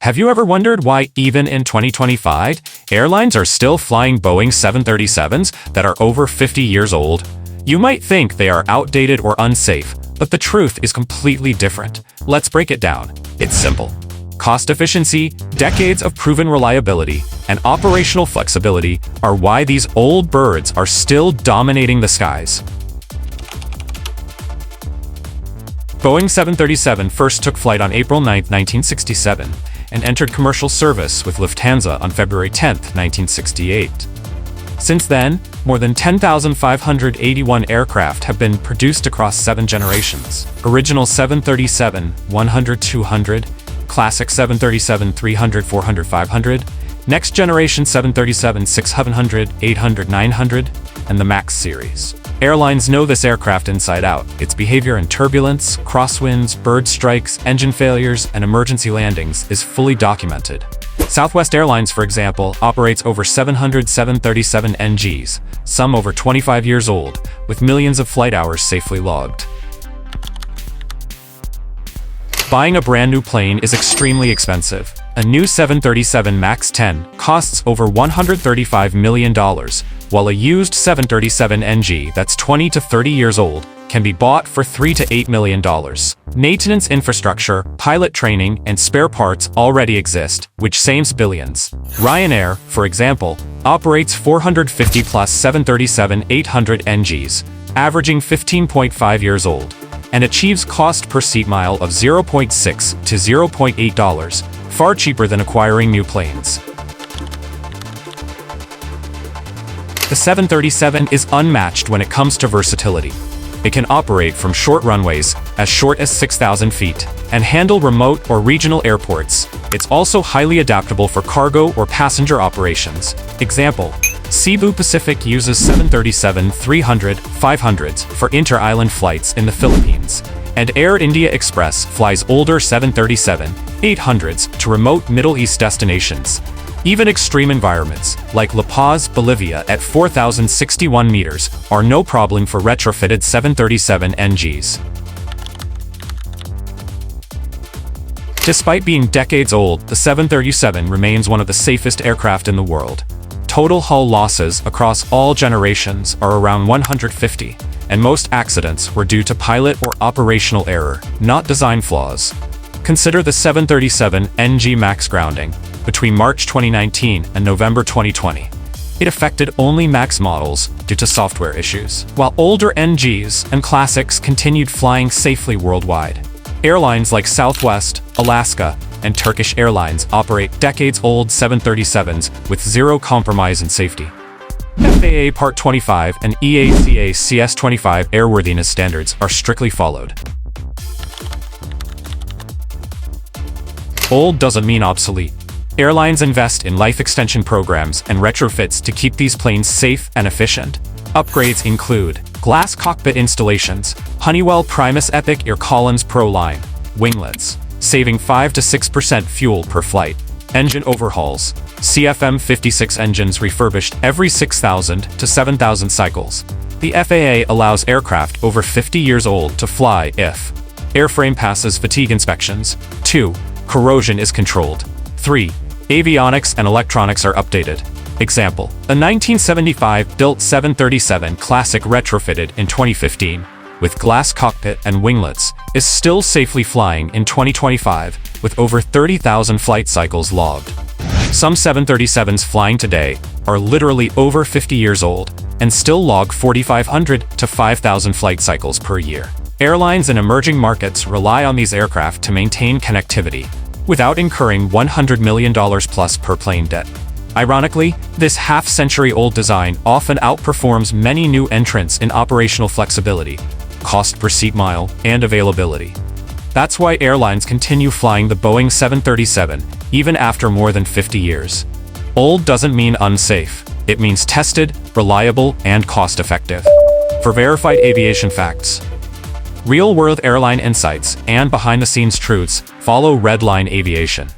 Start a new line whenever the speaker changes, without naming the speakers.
Have you ever wondered why, even in 2025, airlines are still flying Boeing 737s that are over 50 years old? You might think they are outdated or unsafe, but the truth is completely different. Let's break it down. It's simple. Cost efficiency, decades of proven reliability, and operational flexibility are why these old birds are still dominating the skies. Boeing 737 first took flight on April 9, 1967, and entered commercial service with Lufthansa on February 10, 1968. Since then, more than 10,581 aircraft have been produced across 7 generations. Original 737, 100-200, Classic 737, 300, 400, 500, Next Generation 737, 600, 800, 900, and the MAX series. Airlines know this aircraft inside out. Its behavior in turbulence, crosswinds, bird strikes, engine failures, and emergency landings is fully documented. Southwest Airlines, for example, operates over 700 737 NGs, some over 25 years old, with millions of flight hours safely logged. Buying a brand new plane is extremely expensive. A new 737 MAX 10 costs over $135 million, while a used 737 NG that's 20 to 30 years old can be bought for $3 to $8 million. Maintenance infrastructure, pilot training, and spare parts already exist, which saves billions. Ryanair, for example, operates 450-plus 737-800 NGs, averaging 15.5 years old, and achieves cost per seat mile of $0.6 to $0.8, far cheaper than acquiring new planes. The 737 is unmatched when it comes to versatility. It can operate from short runways, as short as 6,000 feet, and handle remote or regional airports. It's also highly adaptable for cargo or passenger operations. Example, Cebu Pacific uses 737-300, 500s for inter-island flights in the Philippines, and Air India Express flies older 737-800s to remote Middle East destinations. Even extreme environments, like La Paz, Bolivia at 4,061 meters, are no problem for retrofitted 737 NGs. Despite being decades old, the 737 remains one of the safest aircraft in the world. Total hull losses across all generations are around 150, and most accidents were due to pilot or operational error, not design flaws. Consider the 737 NG MAX grounding between March 2019 and November 2020. It affected only MAX models due to software issues, while older NGs and Classics continued flying safely worldwide. Airlines like Southwest, Alaska, and Turkish Airlines operate decades-old 737s with zero compromise in safety. FAA Part 25 and EACA CS25 airworthiness standards are strictly followed. Old doesn't mean obsolete. Airlines invest in life extension programs and retrofits to keep these planes safe and efficient. Upgrades include glass cockpit installations, Honeywell Primus Epic Air Collins Pro line, winglets, saving 5 to 6% fuel per flight, engine overhauls, CFM56 engines refurbished every 6,000 to 7,000 cycles. The FAA allows aircraft over 50 years old to fly if airframe passes fatigue inspections, 2. Corrosion is controlled, 3. Avionics and electronics are updated. Example, a 1975-built 737 Classic retrofitted in 2015, with glass cockpit and winglets, is still safely flying in 2025, with over 30,000 flight cycles logged. Some 737s flying today are literally over 50 years old, and still log 4,500 to 5,000 flight cycles per year. Airlines in emerging markets rely on these aircraft to maintain connectivity, without incurring $100 million plus per plane debt. Ironically, this half-century-old design often outperforms many new entrants in operational flexibility, cost per seat mile, and availability. That's why airlines continue flying the Boeing 737, even after more than 50 years. Old doesn't mean unsafe. It means tested, reliable, and cost-effective. For verified aviation facts, real-world airline insights, and behind-the-scenes truths, follow Redline Aviation.